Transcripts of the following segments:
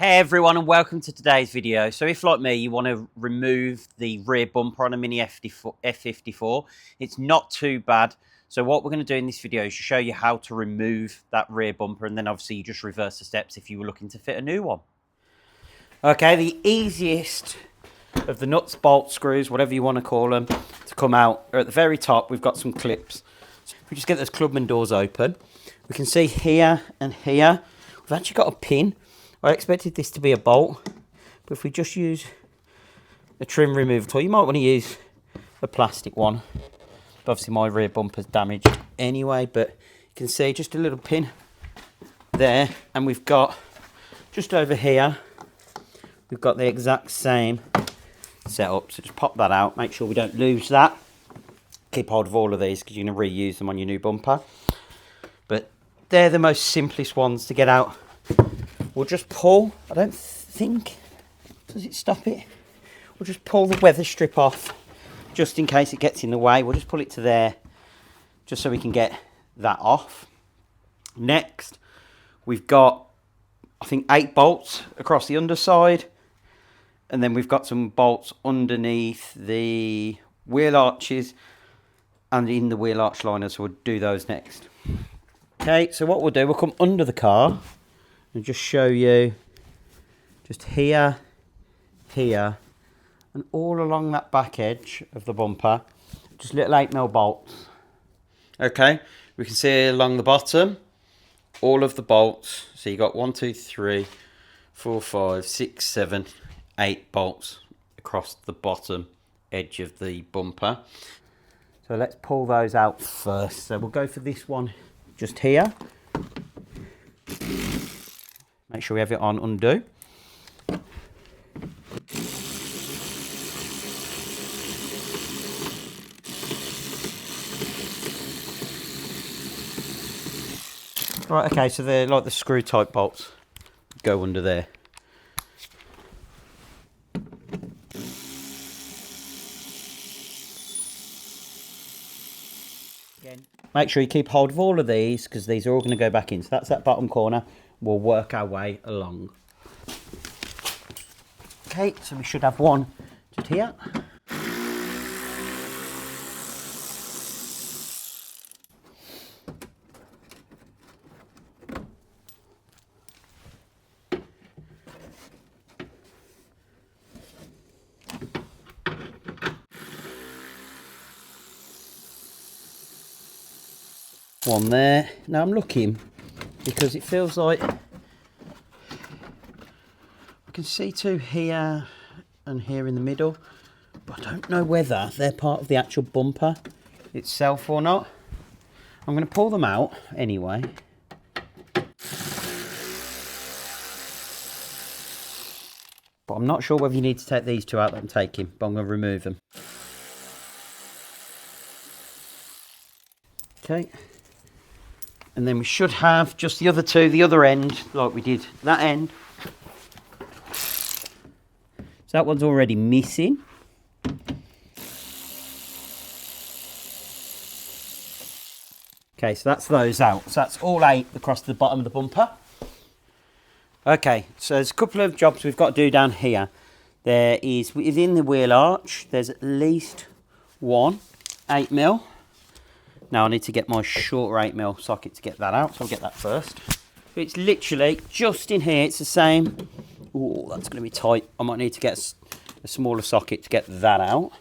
Hey everyone, and welcome to today's video. So if, like me, you want to remove the rear bumper on a Mini F54, it's not too bad. So what we're going to do in this video is show you how to remove that rear bumper, and then obviously you just reverse the steps if you were looking to fit a new one. Okay, the easiest of the nuts, bolts, screws, whatever you want to call them, to come out are at the very top. We've got some clips. So if we just get those Clubman doors open, we can see here and here, we've actually got a pin. I expected this to be a bolt, but if we just use a trim removal tool, you might want to use a plastic one. Obviously my rear bumper's damaged anyway, but you can see just a little pin there, and we've got just over here, we've got the exact same setup. So just pop that out, make sure we don't lose that. Keep hold of all of these because you're going to reuse them on your new bumper. But they're the most simplest ones to get out. We'll just pull, I don't think, does it stop it? We'll just pull the weather strip off, just in case it gets in the way. We'll just pull it to there, just so we can get that off. Next, we've got, I think, 8 bolts across the underside. And then we've got some bolts underneath the wheel arches and in the wheel arch liner, so we'll do those next. Okay, so what we'll do, we'll come under the car and just show you just here, here, and all along that back edge of the bumper, just little 8mm bolts. Okay, we can see along the bottom, all of the bolts. So you got 1, 2, 3, 4, 5, 6, 7, 8 bolts across the bottom edge of the bumper. So let's pull those out first. So we'll go for this one just here. Make sure we have it on undo. Right, okay, so they're like the screw type bolts. Go under there. Again, make sure you keep hold of all of these because these are all going to go back in. So that's that bottom corner. We'll work our way along. Okay, so we should have one just here. One there. Now I'm looking because it feels like I can see 2 here and here in the middle, but I don't know whether they're part of the actual bumper itself or not. I'm going to pull them out anyway. But I'm not sure whether you need to take these 2 out that I'm taking, but I'm going to remove them. Okay. And then we should have just the other 2, the other end, like we did that end. So that one's already missing. Okay, so that's those out. So that's all 8 across the bottom of the bumper. Okay, so there's a couple of jobs we've got to do down here. There is, within the wheel arch, there's at least one 8mm. Now I need to get my shorter 8mm socket to get that out, so I'll get that first. It's literally just in here, it's the same. Oh, that's going to be tight. I might need to get a smaller socket to get that out.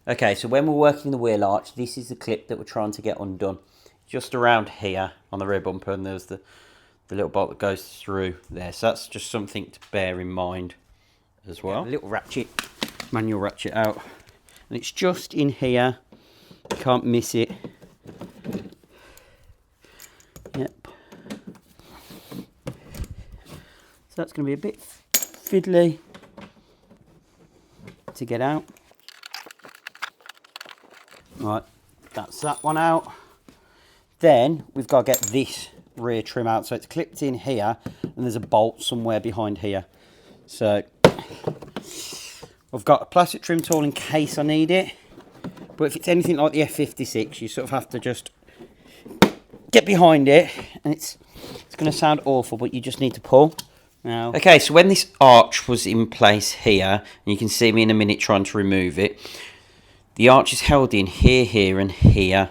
Okay, so when we're working the wheel arch, this is the clip that we're trying to get undone. Just around here on the rear bumper, and there's the little bolt that goes through there. So that's just something to bear in mind as well. A little ratchet, manual ratchet out. And it's just in here. You can't miss it. Yep. So that's going to be a bit fiddly to get out. Right, that's that one out. Then we've got to get this rear trim out. So it's clipped in here, and there's a bolt somewhere behind here. So I've got a plastic trim tool in case I need it. But if it's anything like the F56, you sort of have to just get behind it, and it's going to sound awful, but you just need to pull now. Okay, so when this arch was in place here, and you can see me in a minute trying to remove it, the arch is held in here, here and here.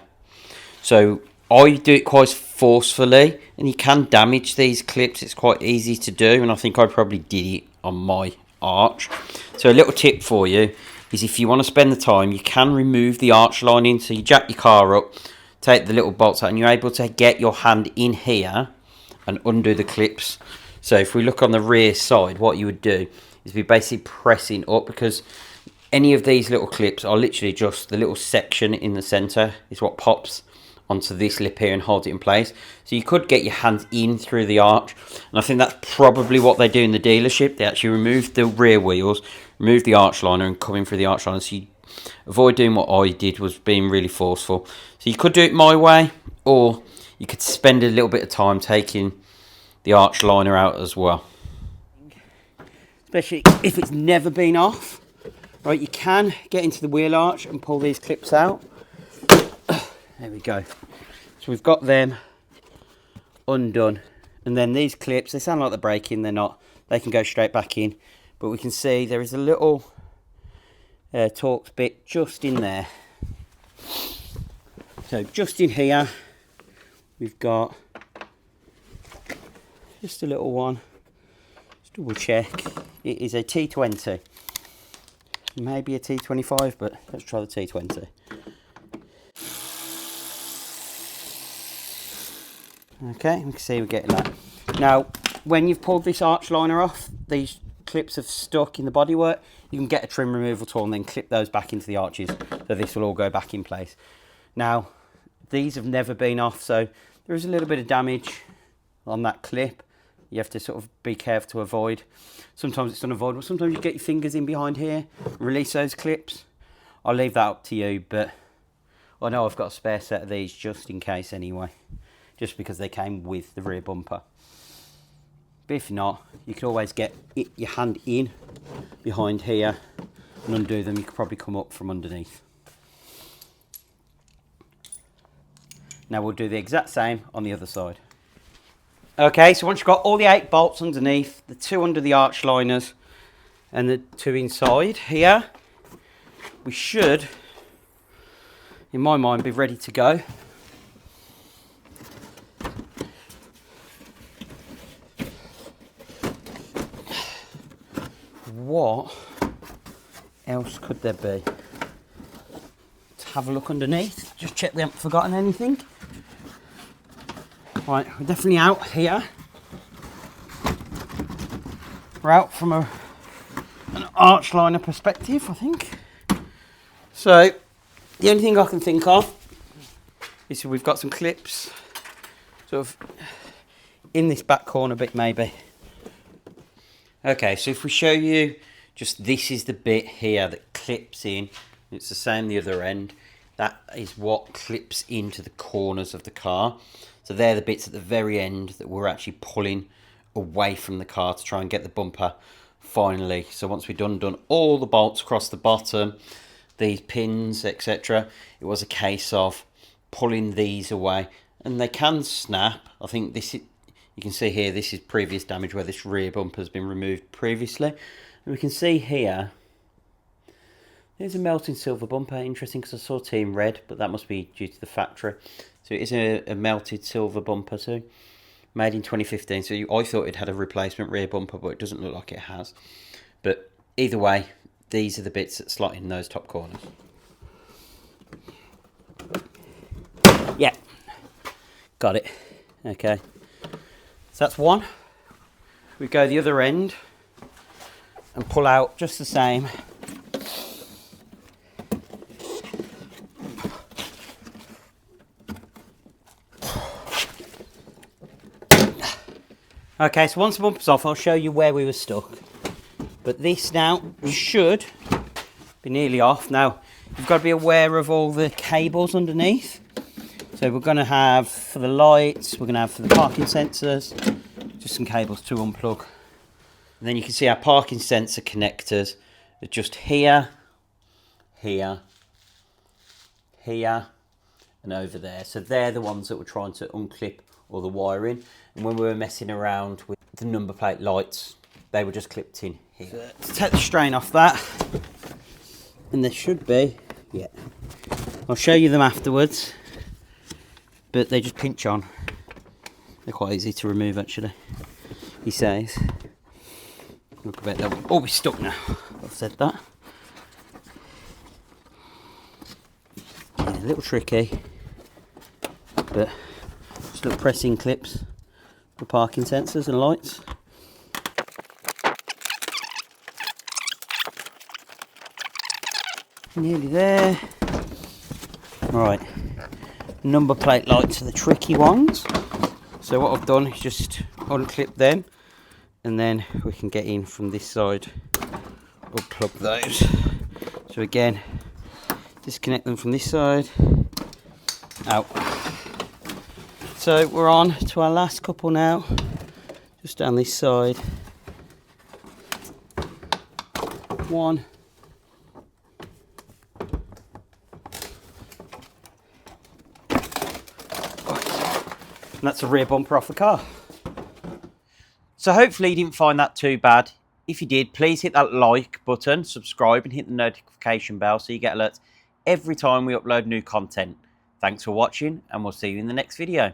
So I do it quite forcefully, and you can damage these clips. It's quite easy to do, and I think I probably did it on my arch. So a little tip for you is, if you want to spend the time, you can remove the arch lining. So you jack your car up, take the little bolts out, and you're able to get your hand in here and undo the clips. So if we look on the rear side, what you would do is be basically pressing up, because any of these little clips are literally just the little section in the center is what pops onto this lip here and holds it in place. So you could get your hands in through the arch, and I think that's probably what they do in the dealership. They actually remove the rear wheels, remove the arch liner, and come in through the arch liner. So you avoid doing what I did, was being really forceful. So you could do it my way, or you could spend a little bit of time taking the arch liner out as well. Especially if it's never been off. Right, you can get into the wheel arch and pull these clips out. There we go. So we've got them undone. And then these clips, they sound like they're breaking, they're not. They can go straight back in. But we can see there is a little Torx bit just in there. So just in here, we've got just a little one. Just double check. It is a T20. Maybe a T25, but let's try the T20. Okay, we can see we're getting that. Now, when you've pulled this arch liner off, these clips have stuck in the bodywork. You can get a trim removal tool and then clip those back into the arches, so this will all go back in place. Now, these have never been off, so there is a little bit of damage on that clip. You have to sort of be careful to avoid. Sometimes it's unavoidable. Sometimes you get your fingers in behind here, release those clips. I'll leave that up to you, but I know I've got a spare set of these just in case anyway, just because they came with the rear bumper. But if not, you can always get your hand in behind here and undo them. You could probably come up from underneath. Now we'll do the exact same on the other side. Okay, so once you've got all the 8 bolts underneath, the 2 under the arch liners and the 2 inside here, we should, in my mind, be ready to go. What else could there be? Let's have a look underneath, just check we haven't forgotten anything. Right, we're definitely out here. We're out from an arch liner perspective, I think. So, the only thing I can think of is we've got some clips sort of in this back corner bit maybe. Okay, so if we show you, just this is the bit here that clips in. It's the same the other end. That is what clips into the corners of the car. So they're the bits at the very end that we're actually pulling away from the car to try and get the bumper finally. So once we've done all the bolts across the bottom, these pins, etc., it was a case of pulling these away. And they can snap. I think this is, you can see here, this is previous damage where this rear bumper has been removed previously. And we can see here, there's a melting silver bumper. Interesting, because I saw team red, but that must be due to the factory. So it is a melted silver bumper too, made in 2015. So I thought it had a replacement rear bumper, but it doesn't look like it has. But either way, these are the bits that slot in those top corners. Yeah, got it. Okay, so that's one. We go the other end and pull out just the same. Okay, so once the bumper's off, I'll show you where we were stuck. But this now should be nearly off. Now, you've got to be aware of all the cables underneath. So we're going to have, for the lights, we're going to have for the parking sensors, just some cables to unplug. And then you can see our parking sensor connectors are just here, here, here, and over there. So they're the ones that we're trying to unclip all the wiring. And when we were messing around with the number plate lights. They were just clipped in here. So, to take the strain off that, and there should be, yeah, I'll show you them afterwards, but they just pinch on. They're quite easy to remove actually, he says. Look, I bet they'll all be stuck now. I've said that. Yeah, a little tricky, but just little pressing clips for parking sensors and lights. Nearly there. Right, number plate lights are the tricky ones. So what I've done is just unclip them, and then we can get in from this side, unplug those. So again, disconnect them from this side, out. So we're on to our last couple now, just down this side. One. And that's a rear bumper off the car. So hopefully you didn't find that too bad. If you did, please hit that like button, subscribe and hit the notification bell so you get alerts every time we upload new content. Thanks for watching, and we'll see you in the next video.